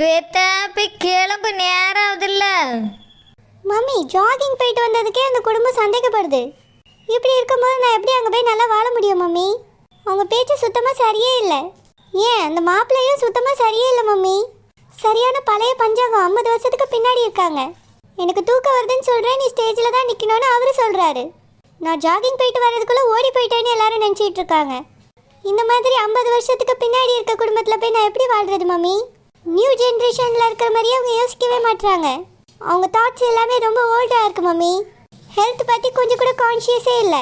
ஸ்வேதா போய் கிளம்பு, நேரம் ஆகுதுல்ல. மம்மி, ஜாகிங் போயிட்டு வந்ததுக்கே அந்த குடும்பம் சந்தேகப்படுது. இப்படி இருக்கும்போது நான் எப்படி அங்கே போய் நல்லா வாழ முடியும் மம்மி? அவங்க பேச்சு சுத்தமாக சரியே இல்லை. ஏன் அந்த மாப்பிள்ளையும் சுத்தமாக சரியே இல்லை மம்மி. சரியான பழைய பஞ்சாங்கம் 50 வருஷத்துக்கு பின்னாடி இருக்காங்க. எனக்கு தூக்கம் வருதுன்னு சொல்கிறேன், நீ ஸ்டேஜில் தான் நிற்கணும்னு அவரு சொல்கிறாரு. நான் ஜாகிங் போயிட்டு வர்றதுக்குள்ளே ஓடி போயிட்டேன்னு எல்லாரும் நினச்சிட்டு இருக்காங்க. இந்த மாதிரி 50 வருஷத்துக்கு பின்னாடி இருக்க குடும்பத்தில் போய் நான் எப்படி வாழ்கிறது மம்மி? நியூ ஜென்ரேஷனில் இருக்கிற மாதிரியே அவங்க யோசிக்கவே மாட்டுறாங்க. அவங்க தாட்ஸ் எல்லாமே ரொம்ப ஓல்டாக இருக்குது மம்மி. ஹெல்த் பற்றி கொஞ்சம் கூட கான்ஷியஸே இல்லை.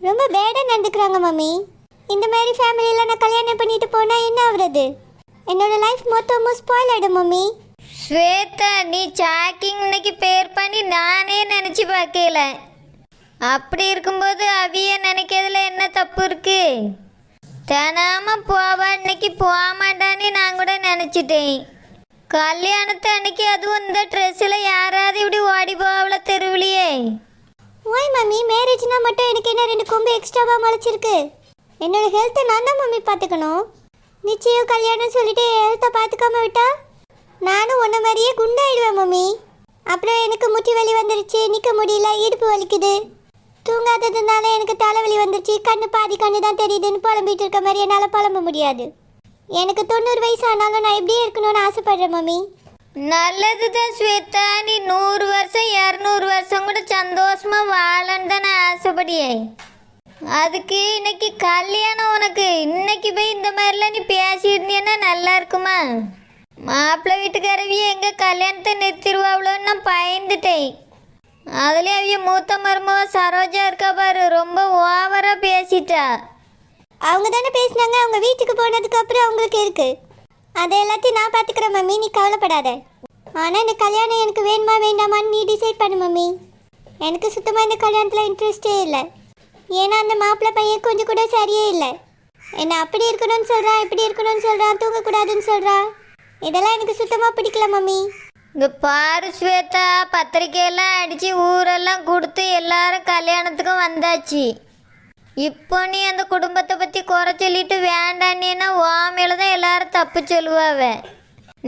ரொம்ப பேடாக நடந்துக்கிறாங்க மம்மி. இந்த மாதிரி ஃபேமிலியில் நான் கல்யாணம் பண்ணிட்டு போனால் என்ன ஆகுறது? என்னோட லைஃப் மொத்தமும் ஸ்பாயில் ஆகிடும் மம்மி. ஸ்வேதா, நீ ஜாக்கிங் இன்னைக்கு பேர் பண்ணி நானே நினச்சி பார்க்கல. அப்படி இருக்கும்போது அவிய நினைக்கிறதுல என்ன தப்பு இருக்கு? தினாம போவா, இன்னைக்கு போக மாட்டான்னு நான் கூட நினச்சிட்டேன். கல்யாணத்து அன்னைக்கு அதுவும் இந்த ட்ரெஸ்ஸில் யாராவது இப்படி ஓடி போகல தெருவிலையே. ஓய் மம்மி, மேரேஜ்னா மட்டும் எனக்கு என்ன 2 கொம்பு எக்ஸ்ட்ராவாக முளைச்சிருக்கு? என்னோட ஹெல்த்தை நான் தான் மம்மி பார்த்துக்கணும். நிச்சயம் கல்யாணம் சொல்லிட்டு ஹெல்த்தை பார்த்துக்காம விட்டா நானும் ஒன்றை மாதிரியே குண்டாயிடுவேன் மம்மி. அப்புறம் எனக்கு முட்டி வலி வந்துருச்சு, நிற்க முடியல, இடுப்பு வலிக்குது. தூங்காததுனால எனக்கு தலைவலி வந்துருச்சு, கண்ணு பாதி கண்ணு தான் தெரியுதுன்னு புலம்பிட்டு இருக்க மாதிரி என்னால் புலம்ப முடியாது. எனக்கு 90 வயசு ஆனாலும் நான் இப்படியே இருக்கணும்னு ஆசைப்படுறேன் மம்மி. நல்லது தான் ஸ்வேதா, நீ 100 வருஷம் 200 வருஷம் கூட சந்தோஷமாக வாழன்னு தான் நான் ஆசைப்படியே. அதுக்கு இன்னைக்கு கல்யாணம் உனக்கு. இன்னைக்கு போய் இந்த மாதிரிலாம் நீ பேசியிருந்தீன்னா நல்லா இருக்குமா? மாப்பிள்ளை வீட்டுக்காரவிய எங்கள் கல்யாணத்தை நிறுத்திடுவாங்களோன்னு நான் பயந்துட்டேன். அதுலேயும் அவிய மூத்த மருமவ சரோஜா இருக்கா பாரு, ரொம்ப ஓவராக பேசிட்டா. அவங்க தானே பேசினாங்க, அவங்க வீட்டுக்கு போனதுக்கு அப்புறம் அவங்களுக்கு இருக்கு. அதை எல்லாத்தையும் நான் பார்த்துக்கிறேன் மம்மி, நீ கவலைப்படாத. ஆனால் இந்த கல்யாணம் எனக்கு வேணுமா வேண்டாமான்னு நீ டிசைட் பண்ணு மம்மி. எனக்கு சுத்தமாக இந்த கல்யாணத்தில் இன்ட்ரெஸ்டே இல்லை. ஏன்னா அந்த மாப்பிள்ளை பையன் கொஞ்சம் கூட சரியே இல்லை. என்ன அப்படி இருக்கணும்னு சொல்கிறான், இப்படி இருக்கணும்னு சொல்கிறான், தூங்கக்கூடாதுன்னு சொல்கிறான். இதெல்லாம் எனக்கு சுத்தமாக பிடிக்கல மம்மி. இங்கே பாரு ஸ்வேதா, பத்திரிக்கையெல்லாம் அடித்து ஊரெல்லாம் கொடுத்து எல்லாரும் கல்யாணத்துக்கும் வந்தாச்சு. இப்போ நீ அந்த குடும்பத்தை பற்றி குறை சொல்லிட்டு வேண்டான்னா ஓமையில தான் எல்லாரும் தப்பு சொல்லுவாவ.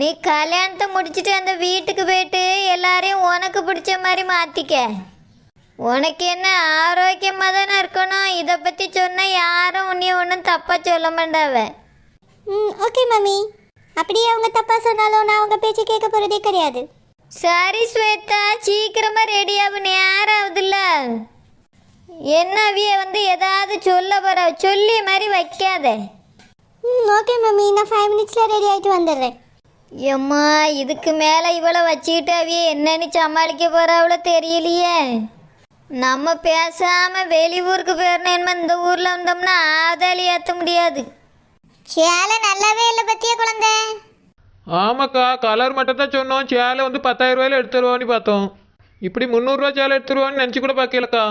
நீ கல்யாணத்தை முடிச்சுட்டு அந்த வீட்டுக்கு போயிட்டு எல்லாரையும் உனக்கு பிடிச்ச மாதிரி மாற்றிக்க. உனக்கு என்ன ஆரோக்கியமாக தானே இருக்கணும். இதை பற்றி சொன்னால் யாரும் உன்னைய ஒன்றும் தப்பாக சொல்ல மாட்டாவ. Okay mummy. அப்படியே அவங்க தப்பாக சொன்னாலும் நான் அவங்க பேச்சு கேட்க போகிறதே கிடையாது. சரி ஸ்வேதா, சீக்கிரமாக ரெடியாகும், நேரம் ஆகுதுல்ல. என்ன அவிய ஏதாவது சொல்ல போற, சொல்லி மாதிரி வைக்காத. ஓகே மம்மி, நான் 5 மினிட்ஸில் ரெடி ஆகிட்டு வந்துடுறேன். எம்மா, இதுக்கு மேலே இவ்வளோ வச்சுக்கிட்டு அவிய என்னன்னு சமாளிக்க போகிறாவளோ தெரியலையே. நம்ம பேசாமல் வெளியூருக்கு போயிடணும். இந்த ஊரில் வந்தோம்னா ஆதாளி ஏற்ற முடியாது. சேலை நல்லாவே இல்லை பத்தியா குழந்தை? ஆமாக்கா, கலர் மட்டும் தான் சொன்னோம். சேலை 10,000 ரூபாயில எடுத்துருவான்னு பார்த்தோம். இப்படி 300 ரூபா சேலை எடுத்துருவான்னு நினச்சி கூட பார்க்கலக்கா.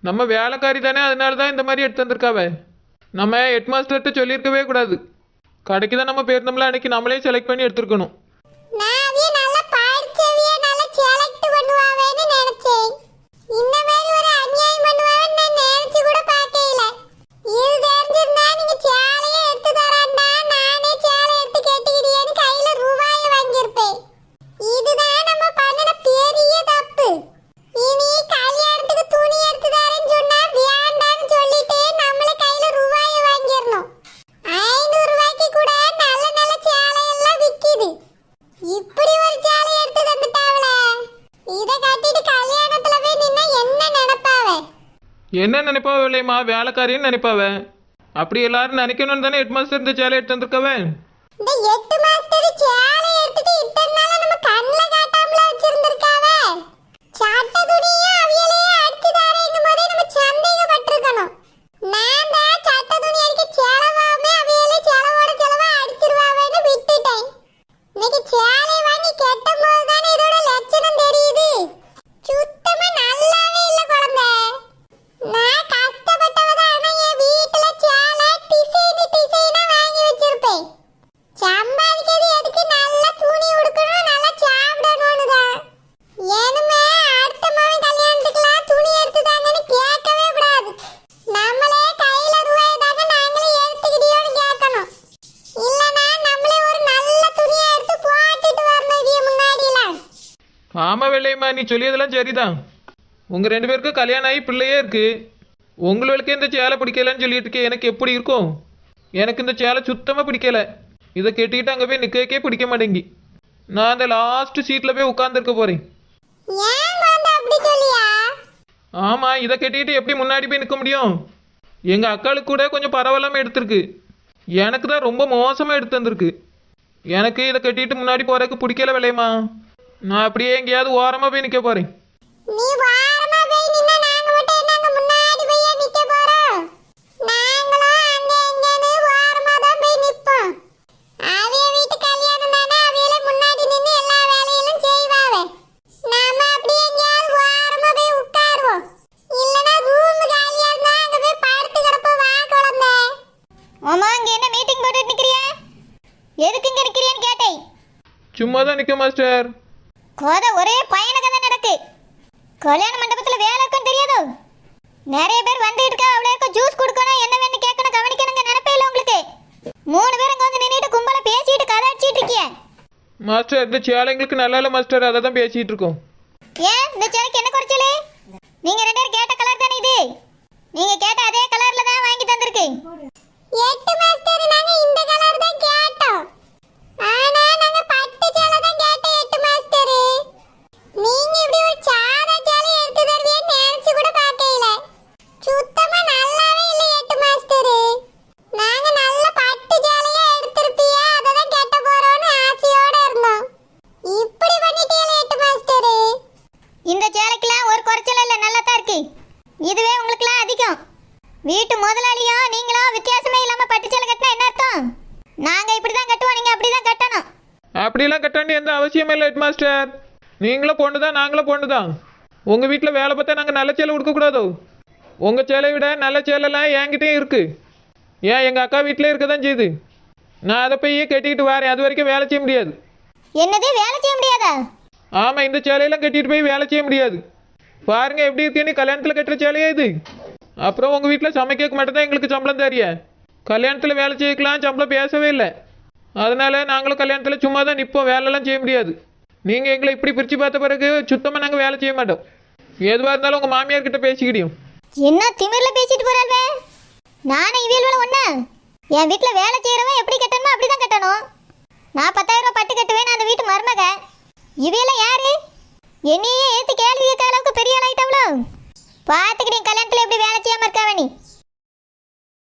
நம்ம வேலைக்காரி தானே, அதனால தான் இந்த மாதிரி எடுத்து வந்திருக்காவ. நம்ம ஹெட் மாஸ்டர்கிட்ட சொல்லியிருக்கவே கூடாது. கடைக்கு தான் நம்ம போயிருந்தோம்ல, அன்னைக்கு நம்மளே செலக்ட் பண்ணி எடுத்துருக்கணும். என்ன நினைப்பாவ இல்லையம்மா, வேலைக்காரின்னு நினைப்பாவ. அப்படி எல்லாரும் நினைக்கணும்னு தானே ஹெட் மாஸ்டர் இந்த சேலை எடுத்து வந்திருக்கவ. வளையம்மா, நீ சொல்லியதெல்லாம் சரிதான். உங்கள் 2 பேருக்கும் கல்யாணம் ஆகி பிள்ளையே இருக்கு. உங்களுக்கு இந்த சேலை பிடிக்கலன்னு சொல்லிட்டு இருக்கேன். எனக்கு எப்படி இருக்கும்? எனக்கு இந்த சேலை சுத்தமாக பிடிக்கல. இதை கட்டிக்கிட்டு அங்கே போய் நிற்கவே பிடிக்க மாட்டேங்கி. நான் அந்த லாஸ்ட் சீட்டில் போய் உட்காந்துருக்க போகிறேன். ஆமாம், இதை கட்டிக்கிட்டு எப்படி முன்னாடி போய் நிற்க முடியும்? எங்கள் அக்காளுக்கு கூட கொஞ்சம் பரவாயில்லாமல் எடுத்திருக்கு. எனக்கு தான் ரொம்ப மோசமாக எடுத்து வந்திருக்கு. எனக்கு இதை கட்டிட்டு முன்னாடி போகிறதுக்கு பிடிக்கல விலையம்மா. நான் அப்படியே எங்கேயாவது ஓரமாக போய் நிற்க போகிறேன். நீ வாரமா போய் நின்னா நாங்க மட்டும் என்னங்க முன்னாடி போய் நிக்க போறோம்? நாங்களும் அங்க எங்கன்னு வாரமா தான் போய் நிப்போம். அவிய வீட்டு கல்யாணம் தானே, அவியல முன்னாடி நின்னு எல்லா வேலையிலும் செய்வாவே. நாம அப்படியே எங்கயாவது வாரமா போய் உட்காருவோம். இல்லனா ரூம் காலியா இருந்தா அங்க போய் படுத்து கிடப்போம். வா குழந்தை. மாமா, அங்க என்ன மீட்டிங் போட்டுட்டு நிக்கிறியா? எதுக்கு இங்க நிக்கிறியான்னு கேட்டேன். சும்மா தான் நிற்க மாஸ்டர். கோத ஒரே பயண கதை நடக்கு. கல்யாண மண்டபத்தில் வேலை இருக்குன்னு தெரியாதோ? நிறைய பேர் வந்துட்டு இருக்கா. அவளுக்கு ஜூஸ் கொடுக்கணும், என்ன வேணும் கேட்கணும், கவனிக்கணுங்க நினைப்பே இல்லை உங்களுக்கு. 3 பேர் இங்கே வந்து நின்றுட்டு கும்பலை பேசிட்டு கதை அடிச்சிட்டு இருக்கிய. மாஸ்டர், இந்த சேலைங்களுக்கு நல்லா இல்லை மாஸ்டர், அதை தான் பேசிகிட்டு இருக்கோம். ஏன் இந்த சேலைக்கு என்ன குறைச்சலே? நீங்கள் 2 பேரும் கேட்ட கலர் தானே இது? நீங்கள் கேட்ட அதே கலரில் தான் வாங்கி தந்திருக்கு. 8 மாஸ்டர், நாங்கள் இந்த கலர் தான் கேட்டோம். ஆனா நாங்க பட்டு சேலை தான் கேட்டோம் 8 மாஸ்டர். நீங்க இப்படி ஒரு சாதா சேலை எடுத்து தருவீன்னு நினைச்சு கூட பார்க்கல. சுத்தமா நல்லாவே இல்ல 8 மாஸ்டர். நாங்க நல்ல பட்டு சேலையா எடுத்துருப்பியா, அதை தான் கட்ட போறோம்னு ஆசையோட இருந்தோம். இப்படி பண்ணிட்டீங்களே 8 மாஸ்டர். இந்த சேலைக்கெல்லாம் ஒரு குறைச்சல் இல்லை, நல்லா தான் இருக்கு. இதுவே உங்களுக்குலாம் அதிகம். வீட்டு முதலாளியும் நீங்களும் வித்தியாசமே இல்லாம பட்டு சேலை கட்டினா என்ன அர்த்தம்? நாங்க இப்படி தான் கட்டுவோம், நீங்க அப்படி தான் கட்டணும். அப்படிலாம் கட்ட வேண்டிய எந்த அவசியமே இல்லை ஹெட் மாஸ்டர். நீங்களும் பொண்ணு தான், நாங்களும் பொண்ணு தான். உங்கள் வீட்டில் வேலை பார்த்தா நாங்கள் நல்ல சேலை கொடுக்கக்கூடாதோ? உங்கள் சேலையை விட நல்ல சேலைலாம் என்கிட்டயும் இருக்குது. ஏன் எங்கள் அக்கா வீட்டிலே இருக்க தான் செய்யுது. நான் அதை போய் கட்டிக்கிட்டு வரேன். அது வரைக்கும் வேலை செய்ய முடியாது. என்னது வேலை செய்ய முடியாதா? ஆமாம், இந்த சேலையெல்லாம் கட்டிட்டு போய் வேலை செய்ய முடியாது. பாருங்க எப்படி இருக்கேன்னு. கல்யாணத்தில் கட்டுற சேலையா இது? அப்புறம் உங்கள் வீட்டில் சமைக்க மட்டும்தான் எங்களுக்கு சம்பளம் தரிய. கல்யாணத்தில் வேலை செய்யக்கலாம், சம்பளம் பேசவே இல்லை. அதனால நாங்களும் கல்யாணத்தில் சும்மா தான் நிற்போம், வேலைலாம் செய்ய முடியாது. நீங்கள் எங்களை இப்படி பிரித்து பார்த்த பிறகு சுத்தமாக நாங்கள் வேலை செய்ய மாட்டோம். எதுவாக இருந்தாலும் உங்கள் மாமியார்கிட்ட பேசிக்கிடியும். என்ன திமிரில் பேசிட்டு போறாள்வே? நானும் இவியல் ஒண்ணு. என் வீட்டில் வேலை செய்கிறவன் எப்படி கட்டணுமோ அப்படி தான் கட்டணும். நான் 10,000 ரூபாய் பட்டு கட்டுவேன், நான் அந்த வீட்டு மருமக. இவையெல்லாம் யாரு? என்னையே ஏற்றி கேள்வி கேட்க அளவுக்கு பெரிய ஆளாயிட்டவளோ? பார்த்துக்கிட்டீங்க கல்யாணத்தில் எப்படி வேலை செய்யாமல் இருக்காவ நீ?